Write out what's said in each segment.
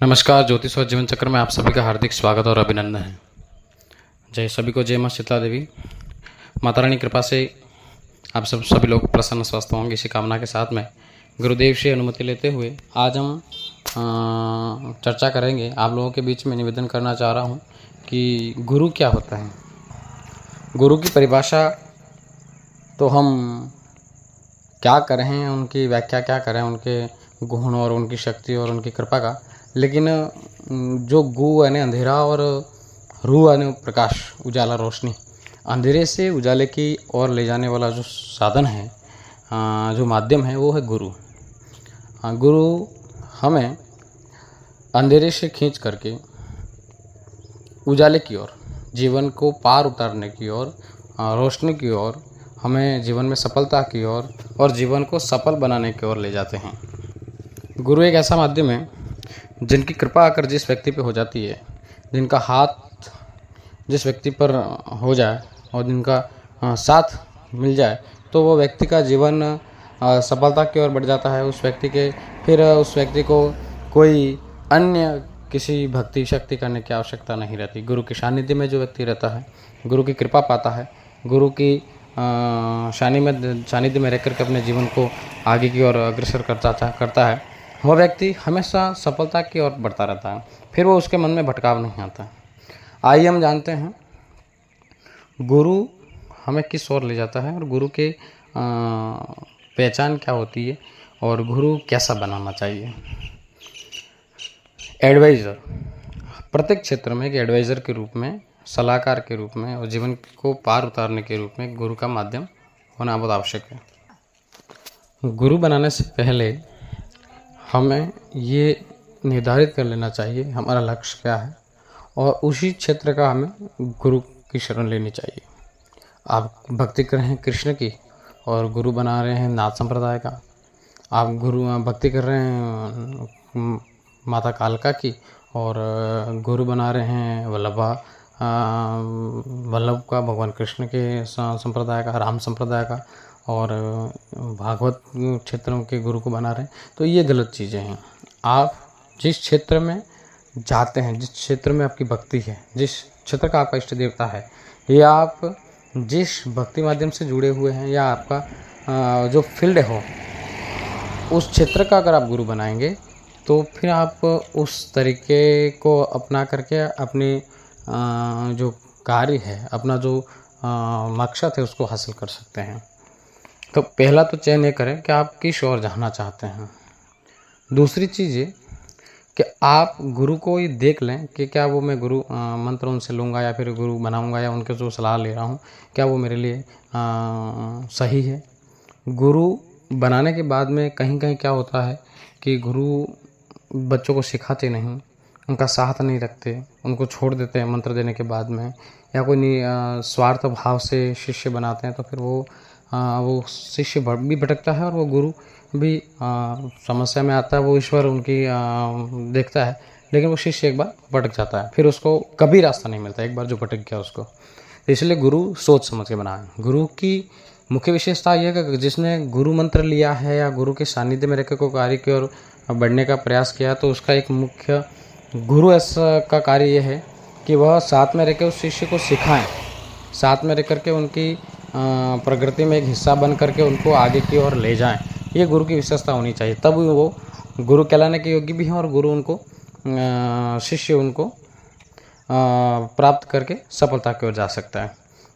नमस्कार। ज्योतिष और जीवन चक्र में आप सभी का हार्दिक स्वागत और अभिनंदन है। जय सभी को जय माँ शीतला देवी। माता रानी कृपा से आप सभी लोग प्रसन्न स्वस्थ होंगे, इसी कामना के साथ में गुरुदेव से अनुमति लेते हुए आज हम चर्चा करेंगे। आप लोगों के बीच में निवेदन करना चाह रहा हूँ कि गुरु क्या होता है। गुरु की परिभाषा तो हम क्या करें, उनकी व्याख्या क्या करें, उनके गुण और उनकी शक्ति और उनकी कृपा का, लेकिन जो गु यानी अंधेरा और रू यानी प्रकाश, उजाला, रोशनी, अंधेरे से उजाले की ओर ले जाने वाला जो साधन है, जो माध्यम है, वो है गुरु। गुरु हमें अंधेरे से खींच करके उजाले की ओर, जीवन को पार उतारने की ओर, रोशनी की ओर, हमें जीवन में सफलता की ओर और जीवन को सफल बनाने की ओर ले जाते हैं। गुरु एक ऐसा माध्यम है जिनकी कृपा आकर जिस व्यक्ति पे हो जाती है, जिनका हाथ जिस व्यक्ति पर हो जाए और जिनका साथ मिल जाए, तो वो व्यक्ति का जीवन सफलता की ओर बढ़ जाता है। उस व्यक्ति को कोई अन्य किसी भक्ति शक्ति करने की आवश्यकता नहीं रहती। गुरु के सानिध्य में जो व्यक्ति रहता है, गुरु की कृपा पाता है, गुरु की सानिध्य में रहकर के अपने जीवन को आगे की ओर अग्रसर करता है, वह व्यक्ति हमेशा सफलता की ओर बढ़ता रहता है। फिर वो उसके मन में भटकाव नहीं आता। आइए हम जानते हैं गुरु हमें किस ओर ले जाता है और गुरु के पहचान क्या होती है और गुरु कैसा बनाना चाहिए। एडवाइज़र, प्रत्येक क्षेत्र में एक एडवाइज़र के रूप में, सलाहकार के रूप में और जीवन को पार उतारने के रूप में गुरु का माध्यम होना बहुत आवश्यक है। गुरु बनाने से पहले हमें ये निर्धारित कर लेना चाहिए हमारा लक्ष्य क्या है और उसी क्षेत्र का हमें गुरु की शरण लेनी चाहिए। आप भक्ति कर रहे हैं कृष्ण की और गुरु बना रहे हैं नाथ संप्रदाय का, आप भक्ति कर रहे हैं माता कालका की और गुरु बना रहे हैं वल्लभ का, भगवान कृष्ण के संप्रदाय का, राम संप्रदाय का, और भागवत क्षेत्रों के गुरु को बना रहे हैं, तो ये गलत चीज़ें हैं। आप जिस क्षेत्र में जाते हैं, जिस क्षेत्र में आपकी भक्ति है, जिस क्षेत्र का आपका इष्ट देवता है, या आप जिस भक्ति माध्यम से जुड़े हुए हैं, या आपका जो फील्ड हो, उस क्षेत्र का अगर आप गुरु बनाएंगे तो फिर आप उस तरीके को अपना करके अपनी जो कार्य है, अपना जो मकसद है, उसको हासिल कर सकते हैं। तो पहला तो चयन ये करें कि आप किस ओर जाना चाहते हैं। दूसरी चीज़ ये कि आप गुरु को ये देख लें कि क्या वो मैं गुरु मंत्र उनसे लूँगा या फिर गुरु बनाऊँगा या उनके जो सलाह ले रहा हूँ, क्या वो मेरे लिए सही है। गुरु बनाने के बाद में कहीं कहीं क्या होता है कि गुरु बच्चों को सिखाते नहीं, उनका साथ नहीं रखते, उनको छोड़ देते हैं मंत्र देने के बाद में, या कोई स्वार्थ भाव से शिष्य बनाते हैं, तो फिर वो शिष्य भी भटकता है और वो गुरु भी समस्या में आता है। वो ईश्वर उनकी देखता है, लेकिन वो शिष्य एक बार भटक जाता है, फिर उसको कभी रास्ता नहीं मिलता, एक बार जो भटक गया उसको। इसलिए गुरु सोच समझ के बनाए। गुरु की मुख्य विशेषता यह है कि जिसने गुरु मंत्र लिया है या गुरु के सानिध्य में रहकर कोई कार्य की ओर बढ़ने का प्रयास किया, तो उसका एक मुख्य गुरु ऐसा का कार्य यह है कि वह साथ में रहकर उस शिष्य को सिखाएं, साथ में रह करके उनकी प्रकृति में एक हिस्सा बन करके उनको आगे की ओर ले जाएं। ये गुरु की विशेषता होनी चाहिए, तब वो गुरु कहलाने के योग्य भी हैं और गुरु उनको शिष्य उनको प्राप्त करके सफलता की ओर जा सकता है।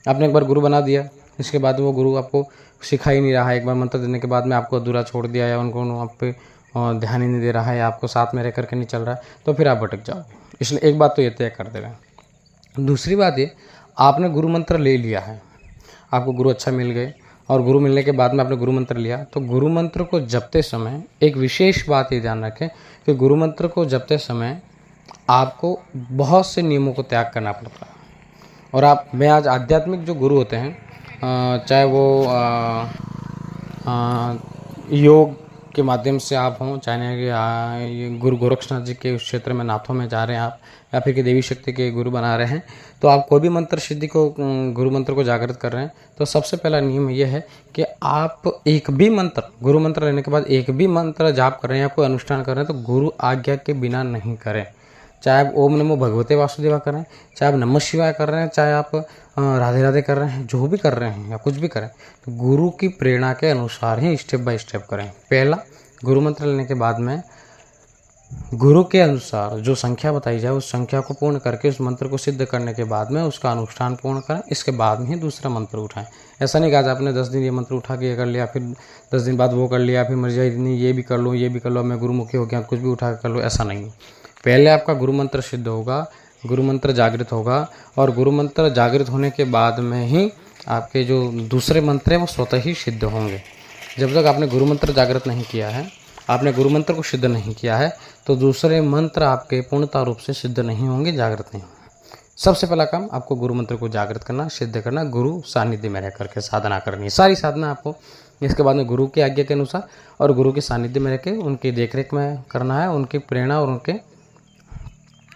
आपने एक बार गुरु बना दिया, इसके बाद वो गुरु आपको सिखा ही नहीं रहा है, एक बार मंत्र देने के बाद में आपको अधूरा छोड़ दिया या उनको आप पे ध्यान ही नहीं दे रहा है, आपको साथ में रह करके नहीं चल रहा है, तो फिर आप भटक जाओ। इसलिए एक बात तो ये तय कर दे रहे हैं। दूसरी बात ये, आपने गुरु मंत्र ले लिया है, आपको गुरु अच्छा मिल गए और गुरु मिलने के बाद में आपने गुरु मंत्र लिया, तो गुरु मंत्र को जपते समय एक विशेष बात ये ध्यान रखें कि गुरु मंत्र को जपते समय आपको बहुत से नियमों को त्याग करना पड़ता है। और आज आध्यात्मिक जो गुरु होते हैं, चाहे वो योग के माध्यम से आप हों, चाहे ये गुरु गोरक्षनाथ जी के उस क्षेत्र में नाथों में जा रहे हैं आप, या फिर कि देवी शक्ति के गुरु बना रहे हैं, तो आप कोई भी मंत्र सिद्धि को गुरु मंत्र को जागृत कर रहे हैं, तो सबसे पहला नियम यह है कि आप एक भी मंत्र, गुरु मंत्र लेने के बाद एक भी मंत्र जाप कर रहे हैं या कोई अनुष्ठान कर रहे हैं तो गुरु आज्ञा के बिना नहीं करें। चाहे आप ओम नमो भगवते वासुदेवा कर रहे हैं, चाहे आप नमः शिवाय कर रहे हैं, चाहे आप राधे राधे कर रहे हैं, जो भी कर रहे हैं या कुछ भी करें, तो गुरु की प्रेरणा के अनुसार ही स्टेप बाय स्टेप करें। पहला, गुरु मंत्र लेने के बाद में गुरु के अनुसार जो संख्या बताई जाए उस संख्या को पूर्ण करके उस मंत्र को सिद्ध करने के बाद में उसका अनुष्ठान पूर्ण करें, इसके बाद में ही दूसरा मंत्र उठाएं। ऐसा नहीं कि आज आपने 10 दिन ये मंत्र उठा के कर लिया, फिर 10 दिन बाद वो कर लिया, फिर मर जाए नहीं ये भी कर लो ये भी कर लो, मैं गुरुमुखी हो गया कुछ भी उठा कर लो, ऐसा नहीं। पहले आपका गुरु मंत्र सिद्ध होगा, गुरु मंत्र जागृत होगा, और गुरु मंत्र जागृत होने के बाद में ही आपके जो दूसरे मंत्र हैं वो स्वतः ही सिद्ध होंगे। जब तक आपने गुरु मंत्र जागृत नहीं किया है, आपने गुरु मंत्र को सिद्ध नहीं किया है, तो दूसरे मंत्र आपके पूर्णता रूप से सिद्ध नहीं होंगे, जागृत नहीं होंगे। सबसे पहला काम आपको गुरु मंत्र को जागृत करना, सिद्ध करना, गुरु सानिध्य में रह करके साधना करनी है, सारी साधना आपको। इसके बाद में गुरु की आज्ञा के अनुसार और गुरु के सानिध्य में रह के उनकी देखरेख में करना है, उनकी प्रेरणा और उनके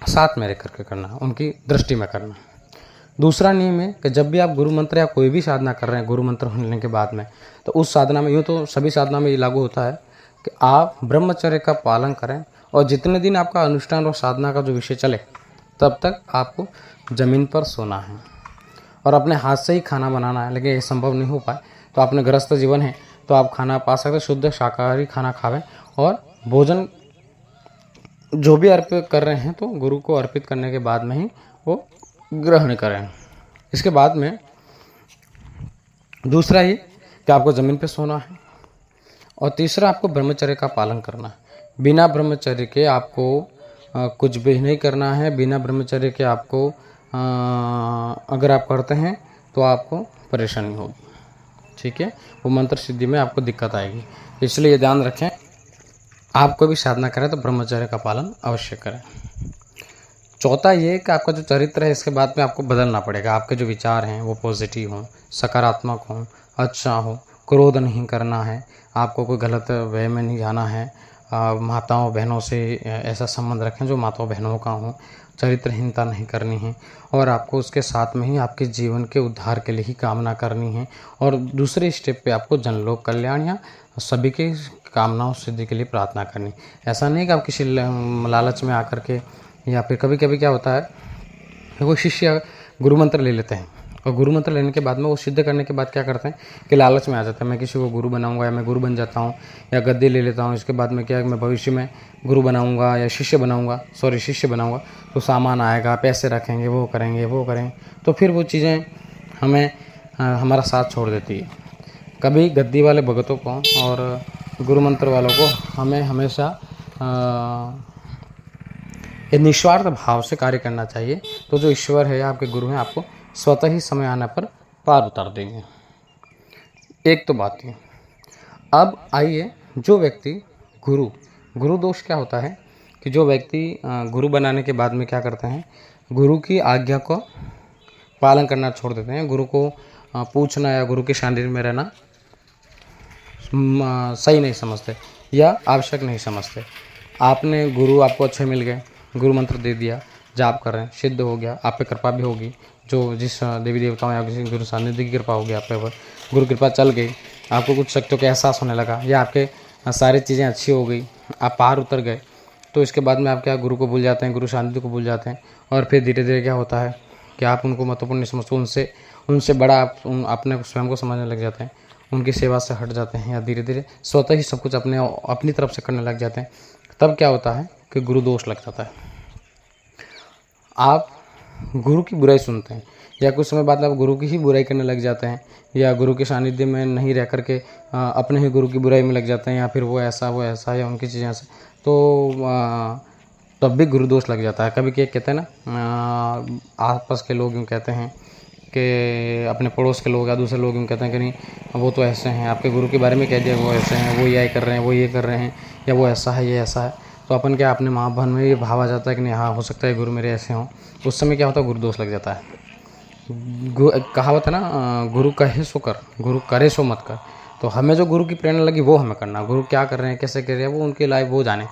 साथ में रह करके करना है, उनकी दृष्टि में करना है। दूसरा नियम है कि जब भी आप गुरु मंत्र या कोई भी साधना कर रहे हैं गुरु मंत्र होने के बाद में, तो उस साधना में, यूँ तो सभी साधना में ये लागू होता है कि आप ब्रह्मचर्य का पालन करें, और जितने दिन आपका अनुष्ठान और साधना का जो विषय चले तब तक आपको ज़मीन पर सोना है और अपने हाथ से ही खाना बनाना है। लेकिन ये संभव नहीं हो पाए तो आपने गृहस्थ जीवन है तो आप खाना पा सकते, शुद्ध शाकाहारी खाना खावें, और भोजन जो भी अर्पित कर रहे हैं तो गुरु को अर्पित करने के बाद में ही वो ग्रहण करें। इसके बाद में दूसरा ये कि आपको ज़मीन पे सोना है, और तीसरा आपको ब्रह्मचर्य का पालन करना है। बिना ब्रह्मचर्य के आपको कुछ भी नहीं करना है। बिना ब्रह्मचर्य के आपको अगर आप करते हैं तो आपको परेशानी होगी, ठीक है, वो मंत्र सिद्धि में आपको दिक्कत आएगी। इसलिए ध्यान रखें, आप कोई भी साधना करें तो ब्रह्मचर्य का पालन अवश्य करें। चौथा ये कि आपका जो चरित्र है इसके बाद में आपको बदलना पड़ेगा। आपके जो विचार हैं वो पॉजिटिव हों, सकारात्मक हों, अच्छा हो, क्रोध नहीं करना है, आपको कोई गलत वे में नहीं जाना है, माताओं बहनों से ऐसा संबंध रखें जो माताओं बहनों का हो, चरित्रहीनता नहीं करनी है, और आपको उसके साथ में ही आपके जीवन के उद्धार के लिए ही कामना करनी है। और दूसरे स्टेप पे आपको जनलोक कल्याण या सभी के कामनाओं सिद्धि के लिए प्रार्थना करनी। ऐसा नहीं कि आप किसी लालच में आकर के, या फिर कभी कभी क्या होता है वो शिष्य गुरु मंत्र ले लेते हैं और गुरु मंत्र लेने के बाद में वो सिद्ध करने के बाद क्या करते हैं कि लालच में आ जाता है, मैं किसी को गुरु बनाऊंगा या मैं गुरु बन जाता हूँ या गद्दी ले लेता हूँ, इसके बाद में क्या मैं भविष्य में गुरु बनाऊंगा या शिष्य बनाऊंगा तो सामान आएगा, पैसे रखेंगे, वो करेंगे, तो फिर वो चीज़ें हमें हमारा साथ छोड़ देती है। कभी गद्दी वाले भगतों को और गुरु मंत्र वालों को हमें हमेशा ये निस्वार्थ भाव से कार्य करना चाहिए। तो जो ईश्वर है, आपके गुरु हैं, आपको स्वतः ही समय आने पर पार उतार देंगे। एक तो बात ये। अब आइए, जो व्यक्ति गुरु दोष क्या होता है कि जो व्यक्ति गुरु बनाने के बाद में क्या करते हैं, गुरु की आज्ञा को पालन करना छोड़ देते हैं। गुरु को पूछना या गुरु के सानिध्य में रहना सही नहीं समझते या आवश्यक नहीं समझते। आपने गुरु आपको अच्छे मिल गए, गुरु मंत्र दे दिया, जाप कर रहे हैं, सिद्ध हो गया, आप पे कृपा भी होगी, जो जिस देवी देवताओं या किसी गुरु सानिध्य की कृपा होगी आप पे, गुरु कृपा चल गई, आपको कुछ शक्तियों का एहसास होने लगा या आपके सारी चीज़ें अच्छी हो गई, आप पार उतर गए, तो इसके बाद में आप क्या गुरु को भूल जाते हैं, गुरु सानिध्य को भूल जाते हैं, और फिर धीरे धीरे क्या होता है कि आप उनको महत्वपूर्ण नहीं समझते, उनसे बड़ा आप अपने स्वयं को समझने लग जाते हैं, उनकी सेवा से हट जाते हैं, या धीरे धीरे स्वतः ही सब कुछ अपनी तरफ से करने लग जाते हैं। तब क्या होता है कि गुरु दोष लग जाता है। आप गुरु की बुराई सुनते हैं या कुछ समय बाद आप गुरु की ही बुराई करने लग जाते हैं, या गुरु के सानिध्य में नहीं रह करके अपने ही गुरु की बुराई में लग जाते हैं, या फिर वो ऐसा या उनकी चीज़ें ऐसा, तो तब भी गुरु दोष लग जाता है। कभी क्या कहते हैं ना, आपस के लोग यूँ कहते हैं कि अपने पड़ोस के लोग या दूसरे लोग यूँ कहते हैं कि नहीं वो तो ऐसे हैं, आपके गुरु के बारे में कह दिया वो ऐसे हैं, वो ये कर रहे हैं, वो ये कर रहे हैं, या वो ऐसा है, ये ऐसा है, तो अपन क्या अपने माँ बहन में ये भाव आ जाता है कि नहीं हाँ हो सकता है गुरु मेरे ऐसे हों। उस समय क्या होता है, गुरु दोष लग जाता है। कहावत है ना, गुरु कहे सो कर, गुरु करे सो मत कर। तो हमें जो गुरु की प्रेरणा लगी वो हमें करना, गुरु क्या कर रहे हैं, कैसे कर रहे हैं, वो उनकी लाइफ वो जाने,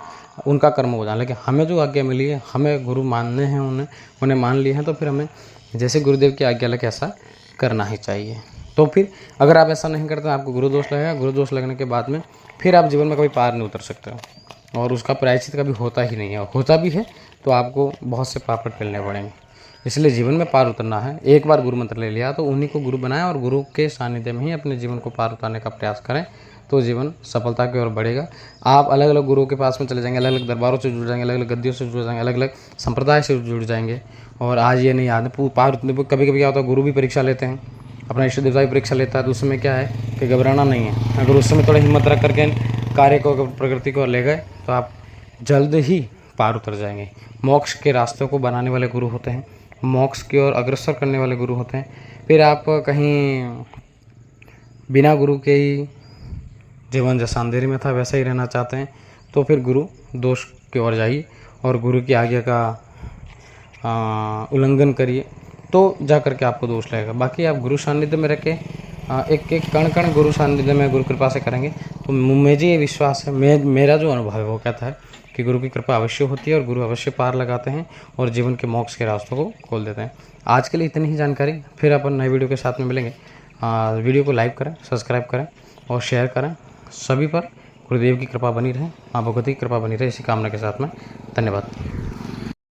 उनका कर्म वो जाने। लेकिन हमें जो आज्ञा मिली है, हमें गुरु मानने हैं, उन्हें मान लिए हैं, तो फिर हमें जैसे गुरुदेव की आज्ञा लगे ऐसा करना ही चाहिए। तो फिर अगर आप ऐसा नहीं करते आपको गुरु दोष लगेगा। गुरु दोष लगने के बाद में फिर आप जीवन में कभी पार नहीं उतर सकते हो, और उसका प्रायश्चित कभी होता ही नहीं है। होता भी है तो आपको बहुत से पापड़ पेलने पड़ेंगे। इसलिए जीवन में पार उतरना है, एक बार गुरु मंत्र ले लिया तो उन्हीं को गुरु बनाएं और गुरु के सानिध्य में ही अपने जीवन को पार उतारने का प्रयास करें, तो जीवन सफलता की ओर बढ़ेगा। आप अलग अलग गुरुओं के पास में चले जाएंगे, अलग अलग दरबारों से जुड़ जाएंगे, अलग अलग गद्दियों से जुड़ जाएंगे, अलग अलग संप्रदाय से जुड़ जाएंगे। और आज ये नहीं याद पार, कभी कभी क्या होता है, गुरु भी परीक्षा लेते हैं, अपना इष्ट देवता की परीक्षा लेता है, तो उसमें क्या है कि घबराना नहीं है। अगर उस समय थोड़ा हिम्मत रख करके कार्य को, प्रकृति को ले गए तो आप जल्द ही पार उतर जाएंगे। मोक्ष के रास्तों को बनाने वाले गुरु होते हैं, मोक्ष की ओर अग्रसर करने वाले गुरु होते हैं। फिर आप कहीं बिना गुरु के ही जीवन जैसा अंधेरे में था वैसा ही रहना चाहते हैं, तो फिर गुरु दोष की ओर जाइए और गुरु की आज्ञा का उल्लंघन करिए, तो जा करके आपको दोष लगेगा। बाकी आप गुरु सानिध्य में रख के एक एक कण कण गुरु सानिध्य में गुरु कृपा से करेंगे, तो मुझे ये विश्वास है, मेरा जो अनुभव है वो कहता है कि गुरु की कृपा अवश्य होती है और गुरु अवश्य पार लगाते हैं और जीवन के मोक्ष के रास्तों को खोल देते हैं। आज के लिए इतनी ही जानकारी, फिर अपन नए वीडियो के साथ में मिलेंगे। वीडियो को लाइक करें, सब्सक्राइब करें और शेयर करें। सभी पर गुरुदेव की कृपा बनी रहे, माँ भगवती की कृपा बनी रहे, इसी कामना के साथ में धन्यवाद।